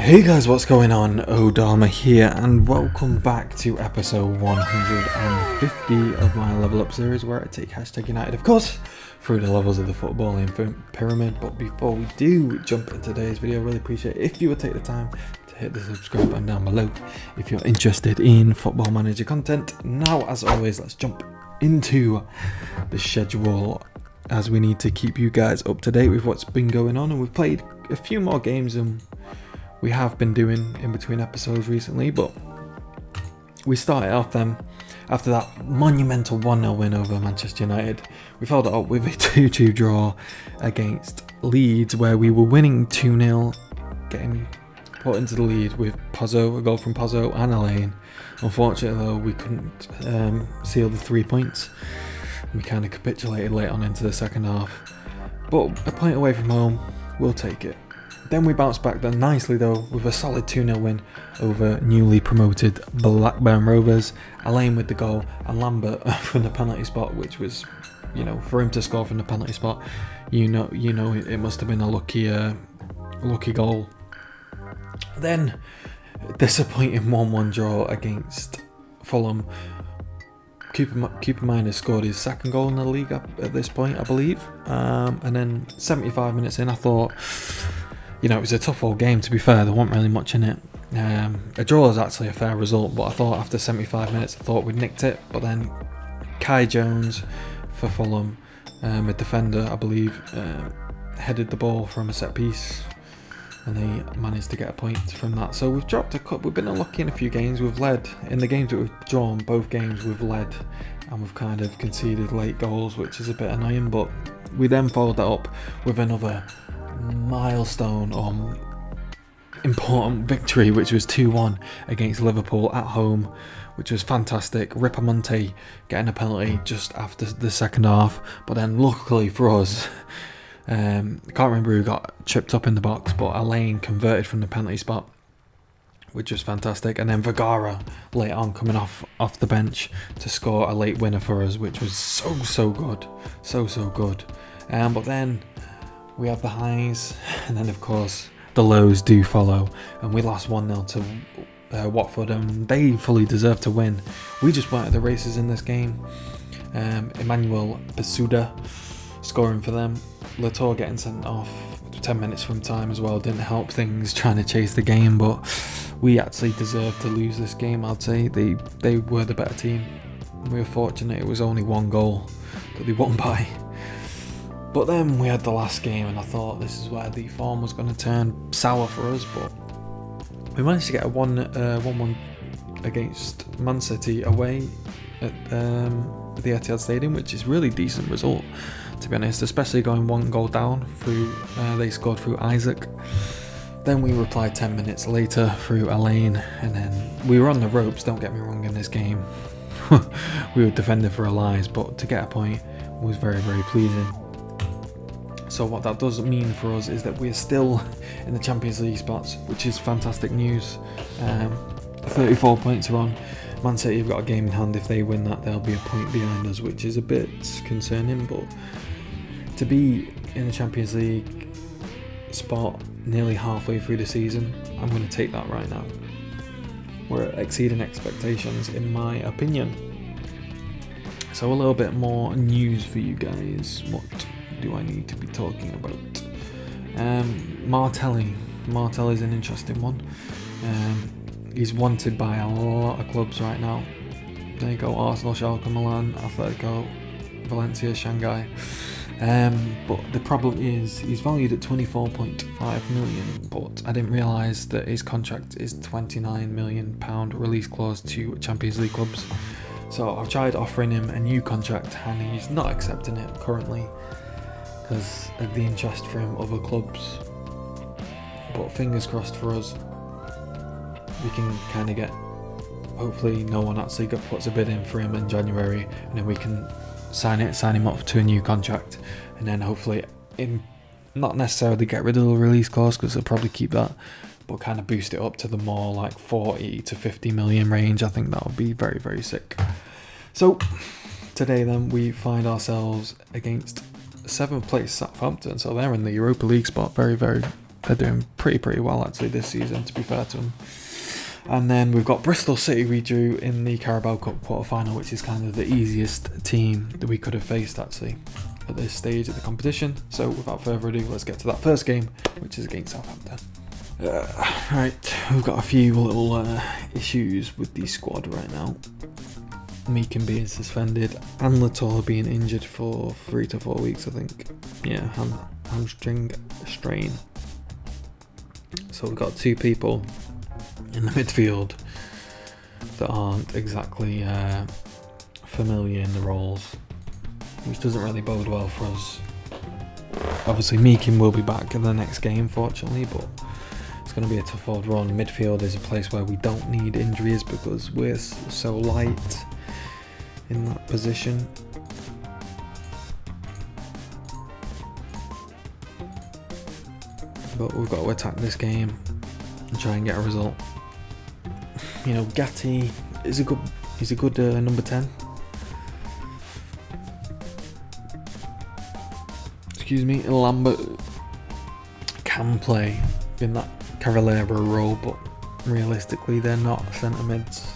Hey guys, what's going on? Odharma here, and welcome back to episode 150 of my Level Up series, where I take Hashtag United, of course, through the levels of the footballing pyramid. But before we do jump into today's video, I really appreciate it if you would take the time to hit the subscribe button down below if you're interested in Football Manager content. Now, as always, let's jump into the schedule, as we need to keep you guys up to date with what's been going on, and we've played a few more games than we have been doing in between episodes recently. But we started off then after that monumental 1-0 win over Manchester United. We followed it up with a 2-2 draw against Leeds, where we were winning 2-0, getting put into the lead with Pozzo, a goal from Pozzo and Elaine. Unfortunately though, we couldn't seal the 3 points. We kind of capitulated late on into the second half, but a point away from home, we'll take it. Then we bounced back then nicely though with a solid 2-0 win over newly promoted Blackburn Rovers. Elaine with the goal and Lambert from the penalty spot, which was, you know, for him to score from the penalty spot, you know it must have been a lucky goal. Then disappointing 1-1 draw against Fulham. Keep in mind, he scored his second goal in the league at this point, I believe. And then 75 minutes in, I thought, you know, it was a tough old game, to be fair. There wasn't really much in it. A draw is actually a fair result, but I thought after 75 minutes, I thought we'd nicked it. But then Kai Jones for Fulham, a defender, I believe, headed the ball from a set piece, and they managed to get a point from that. So we've dropped a cup. We've been unlucky in a few games. We've led in the games that we've drawn. Both games we've led, and we've kind of conceded late goals, which is a bit annoying. But we then followed that up with another milestone or important victory, which was 2-1 against Liverpool at home, which was fantastic. Ripamonte getting a penalty just after the second half, but then luckily for us, I can't remember who got tripped up in the box, but Elaine converted from the penalty spot, which was fantastic. And then Vergara late on coming off the bench to score a late winner for us, which was so good, so good. But then we have the highs, and then of course the lows do follow, and we lost 1-0 to Watford, and they fully deserved to win. We just weren't at the races in this game. Emmanuel Basuda scoring for them. Latour getting sent off 10 minutes from time as well didn't help things trying to chase the game, but we actually deserved to lose this game. I'd say they were the better team. We were fortunate it was only one goal that they won by. But then we had the last game, and I thought this is where the form was going to turn sour for us, but we managed to get a 1-1 against Man City away at the Etihad Stadium, which is really decent result, to be honest, especially going 1 goal down through, they scored through Isaac. Then we replied 10 minutes later through Elaine, and then we were on the ropes, don't get me wrong, in this game. We were defending for our lives, but to get a point was very pleasing. So what that does mean for us is that we're still in the Champions League spots, which is fantastic news. 34 points are on. Man City have got a game in hand. If they win that, they'll be a point behind us, which is a bit concerning. But to be in the Champions League spot nearly halfway through the season, I'm going to take that right now. We're exceeding expectations, in my opinion. So a little bit more news for you guys. What do I need to be talking about? Martelli's an interesting one. He's wanted by a lot of clubs right now. There you go: Arsenal, Schalke, Milan, Atletico, Valencia, Shanghai. But the problem is he's valued at 24.5 million, but I didn't realise that his contract is £29 million release clause to Champions League clubs. So I've tried offering him a new contract, and he's not accepting it currently because of the interest from other clubs. But fingers crossed for us, we can kind of get, hopefully no one actually puts a bid in for him in January, and then we can sign him up to a new contract, and then hopefully not necessarily get rid of the release clause, because they'll probably keep that, but kind of boost it up to the more like 40 to 50 million range. I think that would be very sick. So today then we find ourselves against 7th place Southampton, so they're in the Europa League spot. Very They're doing pretty well actually this season, to be fair to them. And then we've got Bristol City we drew in the Carabao Cup quarter-final, which is kind of the easiest team that we could have faced actually at this stage of the competition. So without further ado, let's get to that first game, which is against Southampton. Right, we've got a few little issues with the squad right now. Meakin being suspended and Latour being injured for 3 to 4 weeks, I think. Yeah, hamstring strain. So we've got 2 people in the midfield that aren't exactly familiar in the roles, which doesn't really bode well for us. Obviously Meakin will be back in the next game fortunately, but it's going to be a tough old run. Midfield is a place where we don't need injuries because we're so light in that position. But we've got to attack this game and try and get a result. You know, Gatti is a good number 10. Excuse me, Lambert can play in that Cavallero role, but realistically they're not centre mids,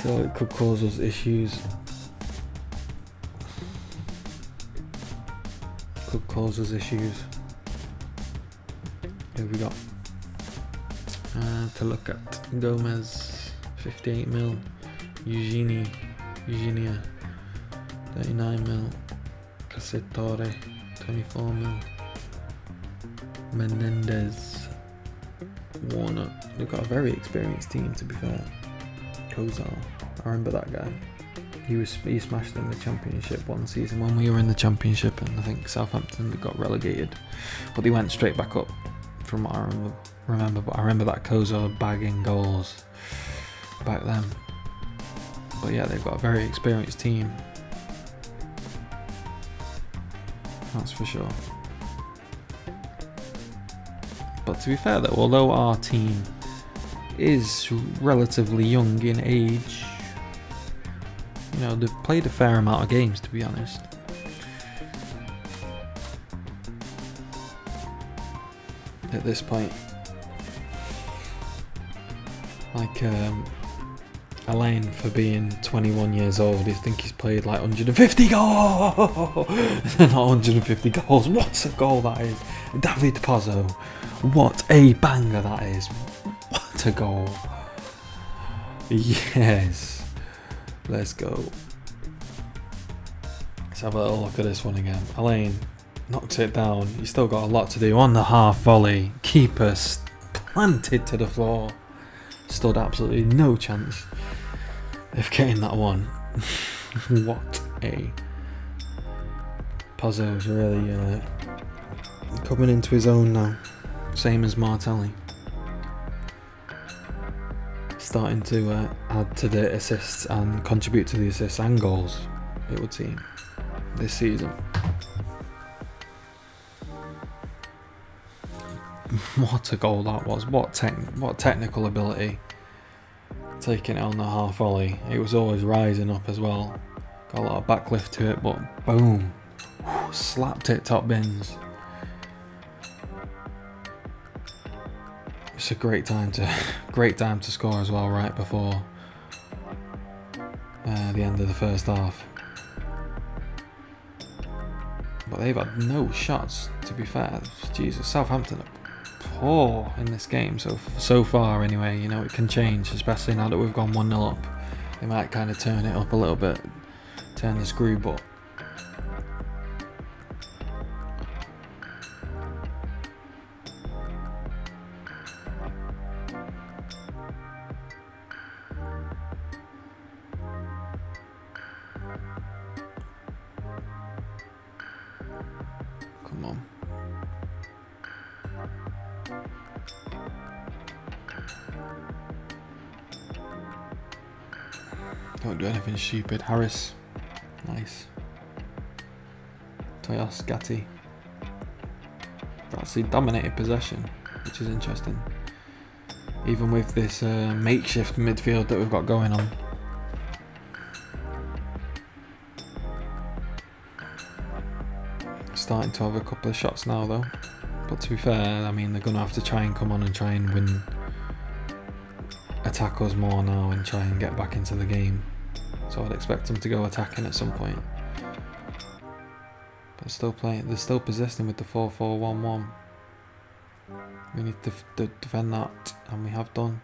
so it could cause us issues. Who have we got to look at? Gomez, 58 mil. Eugenia, 39 mil. Cassetore, 24 mil. Menendez, Warner. They've got a very experienced team, to be fair. Kozar, I remember that guy. He smashed in the Championship one season when we were in the Championship, and I think Southampton got relegated, but they went straight back up from what I remember. But I remember that Kozar bagging goals back then. But yeah, they've got a very experienced team, that's for sure. But to be fair though, although our team is relatively young in age, you know, they've played a fair amount of games, to be honest. At this point, like Alain, for being 21 years old, I think he's played like 150 goals. Not 150 goals. What a goal that is! David Pozzo, what a banger that is! What a goal! Yes, let's go. Let's have a little look at this one again. Alain knocks it down. He's still got a lot to do on the half volley. Keeper planted to the floor. Stood absolutely no chance of getting that one. What a... Pozzo's really coming into his own now. Same as Martelli. Starting to add to the assists and contribute to the assists and goals, it would seem, this season. What a goal that was! What technical ability! Taking it on the half volley. It was always rising up as well. Got a lot of backlift to it, but boom! Slapped it top bins. It's a great time to score as well, right before the end of the first half. But they've had no shots, to be fair. Jesus, Southampton are poor in this game so far anyway. You know, it can change, especially now that we've gone 1-0 up. They might kind of turn it up a little bit, turn the screw, but come on. Don't do anything stupid. Harris. Nice. Toyos, Gatti. Actually dominated possession, which is interesting. Even with this makeshift midfield that we've got going on. Starting to have a couple of shots now though. But to be fair, I mean, they're going to have to try and come on and try and win, attack us more now and try and get back into the game. So I'd expect them to go attacking at some point. But still playing, they're still possessing with the 4-4-1-1. We need to defend that, and we have done.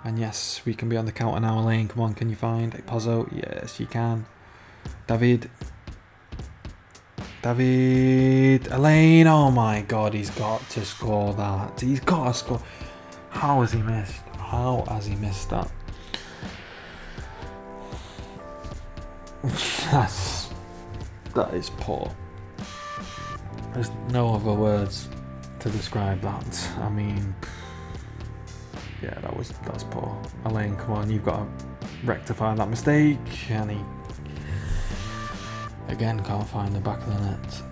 And yes, we can be on the counter now, Elaine. Come on, can you find Pozzo? Yes, you can. David, Elaine, oh my god, he's got to score that. He's got to score. How has he missed? How has he missed that? That is poor. There's no other words to describe that. I mean, yeah, that's poor. Elaine, come on, you've got to rectify that mistake. And he again can't find the back of the net.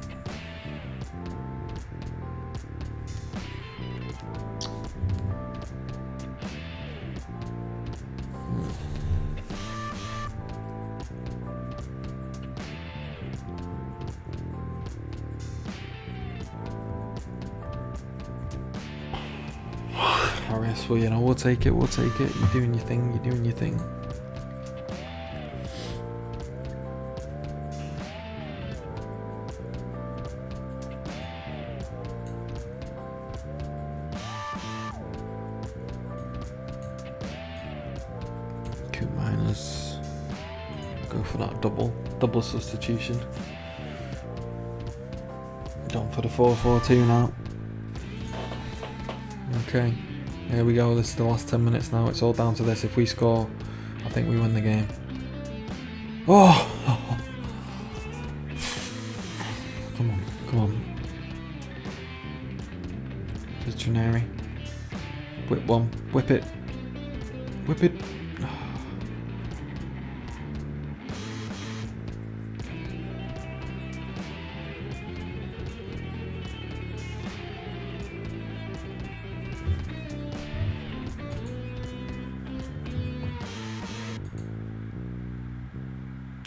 Harris, well, you know, we'll take it. You're doing your thing. Miners go for that double substitution. Done for the 4-4-2 now. Okay, here we go. This is the last 10 minutes now. It's all down to this. If we score, I think we win the game. Oh! Come on. There's Trineri. Whip one. Whip it.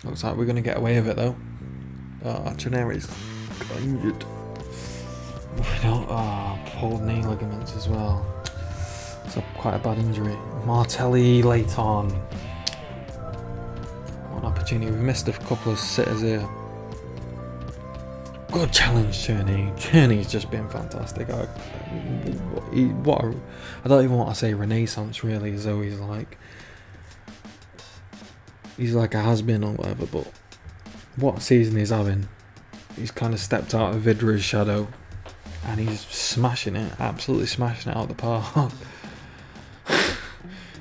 Looks like we're going to get away with it though. Trineri's got injured. Pulled knee ligaments as well. It's quite a bad injury. Martelli late on. What an opportunity. We've missed a couple of sitters here. Good challenge, Cherney. Cherney's just been fantastic. I don't even want to say renaissance really, as though he's like a has-been or whatever, but what season he's having, he's kind of stepped out of Vidra's shadow and he's smashing it, absolutely smashing it out of the park.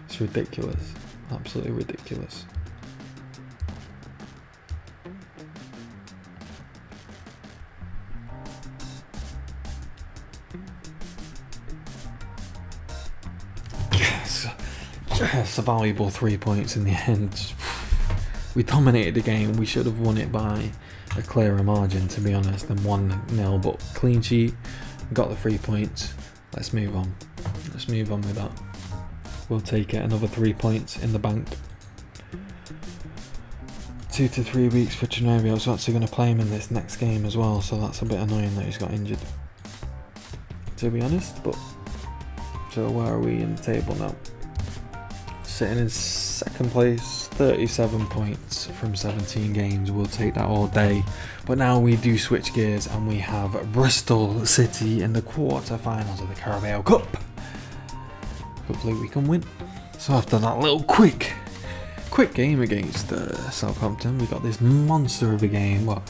It's ridiculous, absolutely ridiculous. Yes, a valuable 3 points in the end. We dominated the game. We should have won it by a clearer margin, to be honest, than 1-0. But clean sheet, got the 3 points. Let's move on. Let's move on with that. We'll take it. Another 3 points in the bank. 2 to 3 weeks for Trineri. I was actually going to play him in this next game as well, so that's a bit annoying that he's got injured, to be honest. But so where are we in the table now? Sitting in second place, 37 points from 17 games. We'll take that all day. But now we do switch gears and we have Bristol City in the quarter-finals of the Carabao Cup. Hopefully we can win. So after that little quick game against Southampton, we got this monster of a game. Well,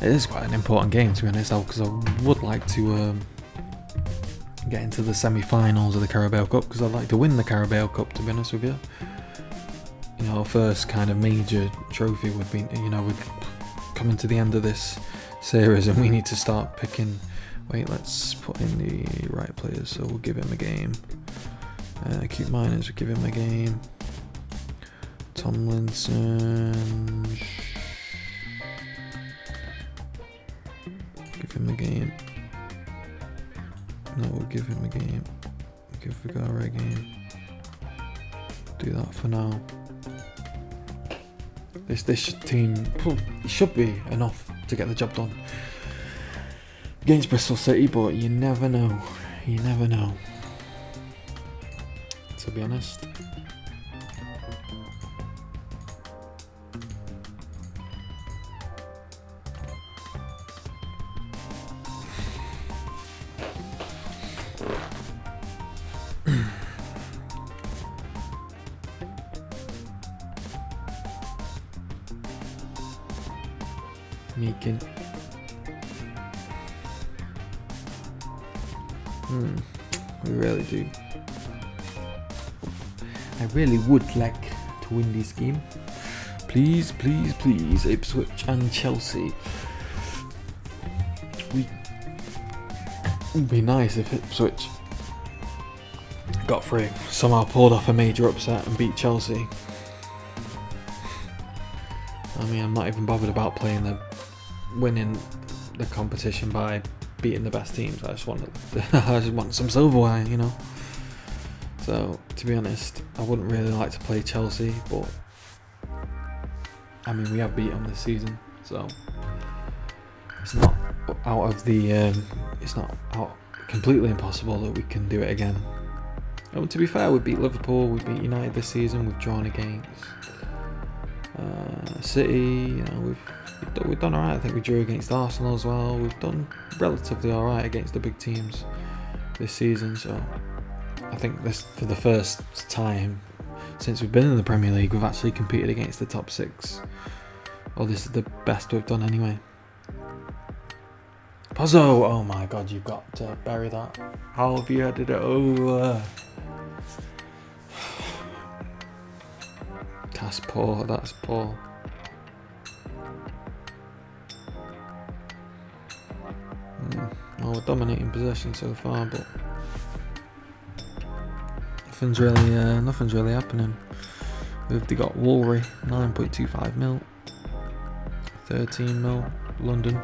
it is quite an important game, to be honest, because I would like to get into the semi-finals of the Carabao Cup, because I'd like to win the Carabao Cup, to be honest with you. You know, our first kind of major trophy would be, you know, we're coming to the end of this series and we need to start picking. Wait, let's put in the right players, so we'll give him a game. Keep Miners, we'll give him a game. Tomlinson, give him a game. No, we'll give him a game. We'll give Vigara a game. Do that for now. This team should be enough to get the job done. against Bristol City, but you never know. You never know. To be honest. Meekin. We really do. I really would like to win this game. Please, please, please, Ipswich and Chelsea. It would be nice if Ipswich got through, somehow pulled off a major upset and beat Chelsea. I mean, I'm not even bothered about winning the competition by beating the best teams. I just want some silverware, you know. So to be honest, I wouldn't really like to play Chelsea, but I mean, we have beat them this season, so it's not out of the it's not out completely impossible that we can do it again. And to be fair, we beat Liverpool, we beat United this season, we've drawn against City, you know, we've done alright. I think we drew against Arsenal as well. We've done relatively alright against the big teams this season, so I think this, for the first time since we've been in the Premier League, we've actually competed against the top 6. Well, this is the best we've done anyway. Pozzo! Oh my god, you've got to bury that. How have you headed it over? That's poor, that's poor. Well, we're dominating possession so far, but nothing's really happening. We've got Woolry, 9.25 mil, 13 mil, London.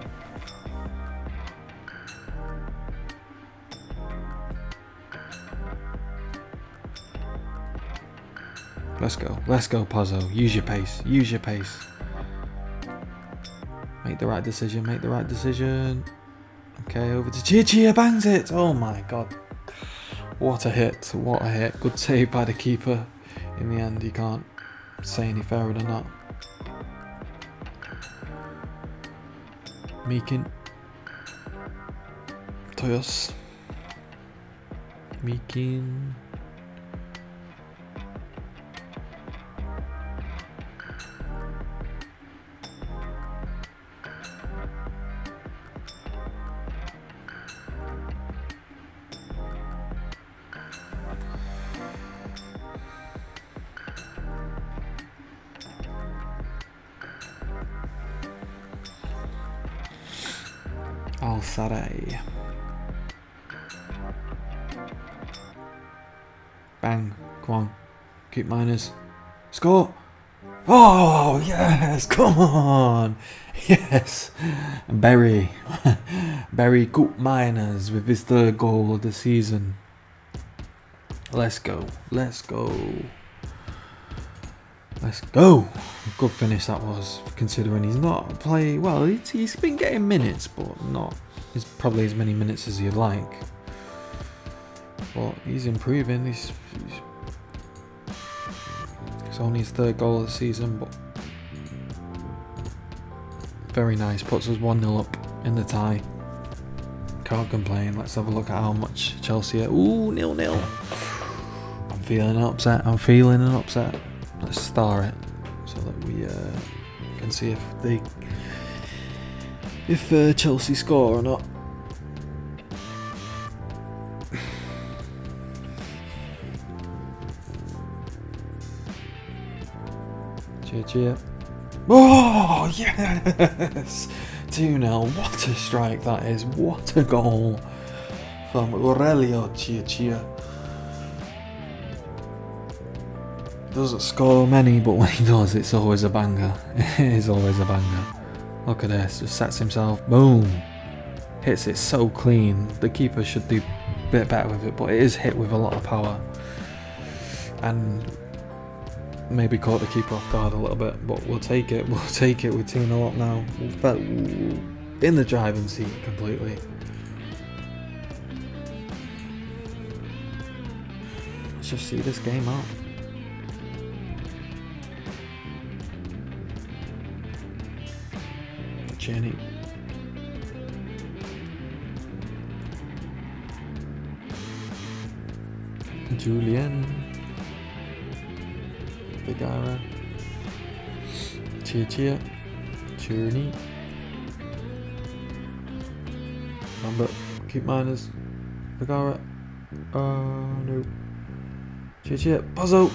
Let's go, Pozzo. Use your pace, use your pace. Make the right decision, Okay, over to Chia, bangs it! Oh my god. What a hit, Good save by the keeper. In the end, you can't say any fairer than that. Meekin. Toyos. Meekin. Al-Saray. Bang. Come on. Keep miners. Score! Oh, yes! Come on! Yes! Berry. Berry Coop Miners with his 3rd goal of the season. Let's go. Let's go. Let's go! Good finish that was, considering he's not playing well. He's been getting minutes, but not probably as many minutes as you'd like. But he's improving. It's only his 3rd goal of the season, but very nice. Puts us 1-0 up in the tie. Can't complain. Let's have a look at how much Chelsea are. Ooh, 0-0. I'm feeling an upset. Let's star it so that we can see if Chelsea score or not. Cheer. Oh yes! 2-0. What a strike that is! What a goal from Aurelio Cheer. Doesn't score many, but when he does, it's always a banger. It is always a banger. Look at this, just sets himself, boom, hits it so clean. The keeper should do a bit better with it, but it is hit with a lot of power, and maybe caught the keeper off guard a little bit. But we'll take it. We're 2-0 up now. In the driving seat completely. let's just see this game out. Jenny. Julian. Vigara. Chia. Journey. Lambert. Keep miners. Vigara. No. Chia. Puzzle.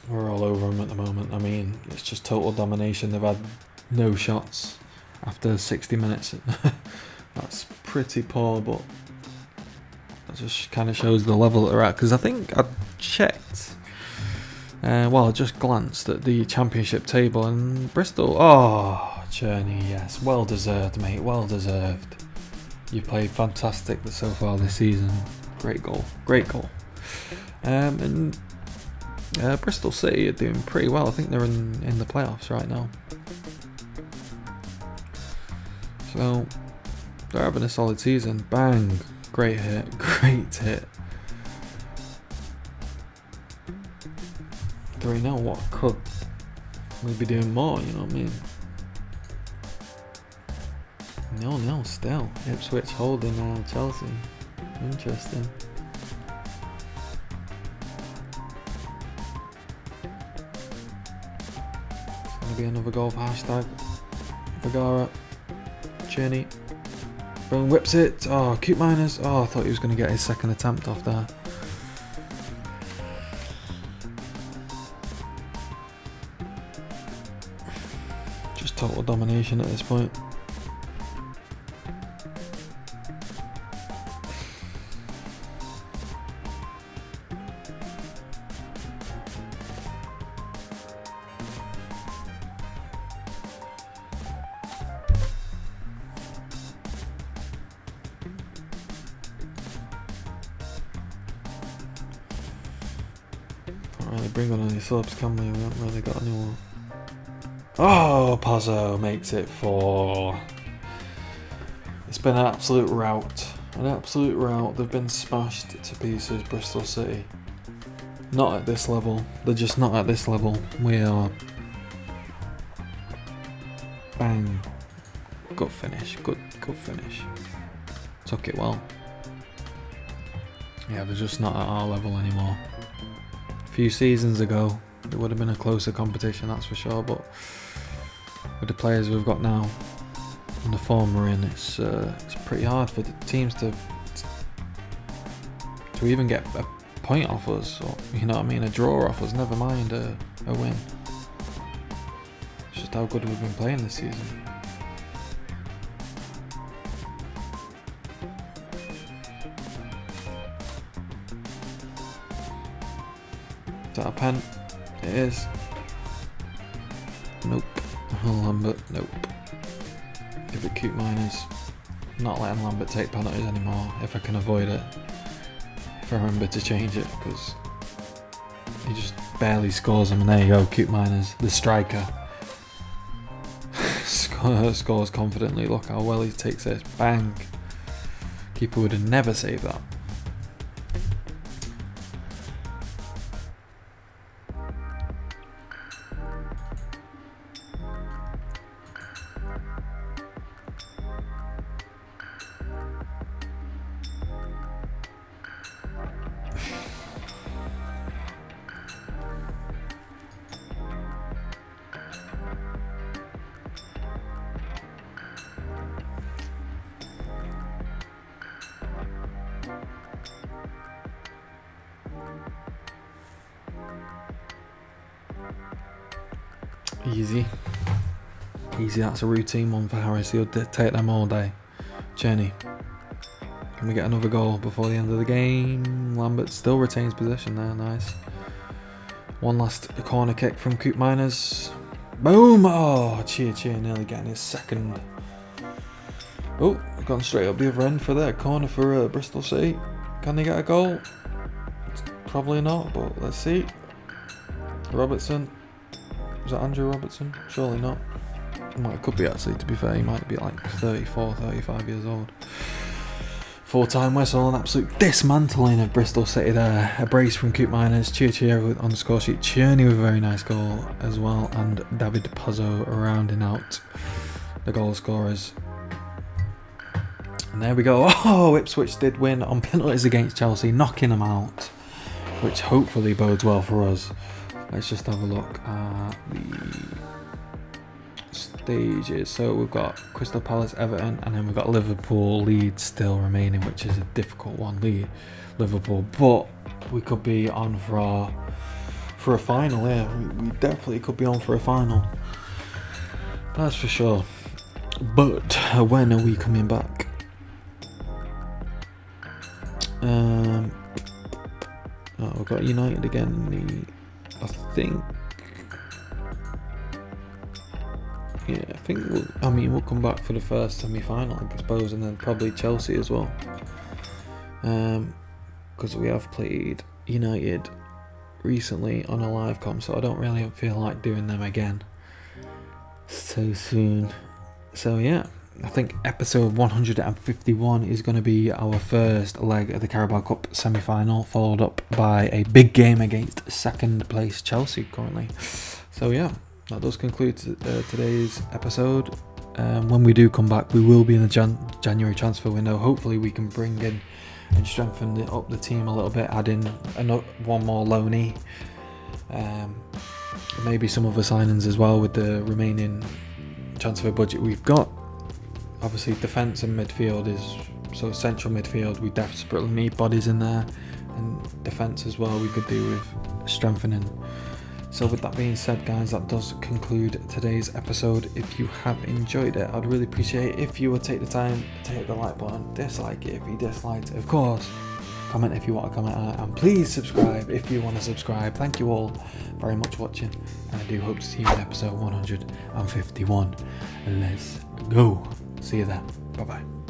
We're all over them at the moment. I mean, it's just total domination. They've had no shots after 60 minutes. That's pretty poor, but that just kind of shows the level that they're at. Because I think I checked, well, I just glanced at the championship table, and Bristol, oh, Cherney, yes, well deserved, mate, well deserved. You played fantastic so far this season. Great goal, great goal. And Bristol City are doing pretty well. I think they're in the playoffs right now. So they're having a solid season. Bang, great hit, great hit. 3-0, what could we be doing more, you know what I mean? 0-0 still. Ipswich holding Chelsea. Interesting. Be another goal for Hashtag. Vigara. Cheney. Boom, whips it. Oh, cute miners. Oh, I thought he was going to get his second attempt off there. Just total domination at this point. Really bring on any subs, can we? We haven't really got anyone. Oh, Pozzo makes it 4. It's been an absolute rout. An absolute rout. They've been smashed to pieces, Bristol City. Not at this level. They're just not at this level. We are. Bang. Good finish. Good finish. Took it well. Yeah, they're just not at our level anymore. A few seasons ago, it would have been a closer competition, that's for sure, but with the players we've got now and the form we're in, it's pretty hard for the teams to even get a point off us, or, you know what I mean, a draw off us, never mind a win. It's just how good we've been playing this season. Is that a pen? It is. Nope. Lambert, nope. Give it cute miners. Not letting Lambert take penalties anymore if I can avoid it. If I remember to change it, because he just barely scores them, and there you go, cute miners. The striker scores confidently. Look how well he takes this. Bang. Keeper would have never saved that. Easy. Easy, that's a routine one for Harris. He'll take them all day. Jenny. Can we get another goal before the end of the game? Lambert still retains possession there, nice. One last corner kick from Coop Miners. Boom! Oh, cheer, nearly getting his second. Oh, gone straight up the other end for that corner for Bristol City. Can they get a goal? Probably not, but let's see. Robertson. Is that Andrew Robertson? Surely not. Well, it could be actually, to be fair. He might be like 34, 35 years old. Full-time whistle, an absolute dismantling of Bristol City there. A brace from Coop Miners, cheer on the score sheet. Cherney with a very nice goal as well, and David Pazzo rounding out the goal scorers. And there we go. Oh, Ipswich did win on penalties against Chelsea, knocking them out, which hopefully bodes well for us. Let's just have a look at the stages. So we've got Crystal Palace, Everton, and then we've got Liverpool, Leeds still remaining, which is a difficult one. Liverpool, but we could be on for a final. Yeah, we definitely could be on for a final. That's for sure. But when are we coming back? Oh, we've got United again. I think. Yeah, I think we'll come back for the first semi-final, I suppose, and then probably Chelsea as well. Because we have played United recently on a live com, so I don't really feel like doing them again so soon. So yeah, I think episode 151 is going to be our first leg of the Carabao Cup semi-final, followed up by a big game against second place Chelsea currently. So yeah, that does conclude today's episode. When we do come back, we will be in the January transfer window. Hopefully we can bring in and strengthen up the team a little bit, add in one more loanee, maybe some other signings as well with the remaining transfer budget we've got. Obviously defence and midfield so central midfield, we desperately need bodies in there, and defence as well we could do with strengthening. So with that being said, guys, that does conclude today's episode. If you have enjoyed it, I'd really appreciate it if you would take the time to hit the like button, dislike it if you disliked it, of course, comment if you want to comment on it, and please subscribe if you want to subscribe. Thank you all very much for watching, and I do hope to see you in episode 151. Let's go. See you then. Bye bye.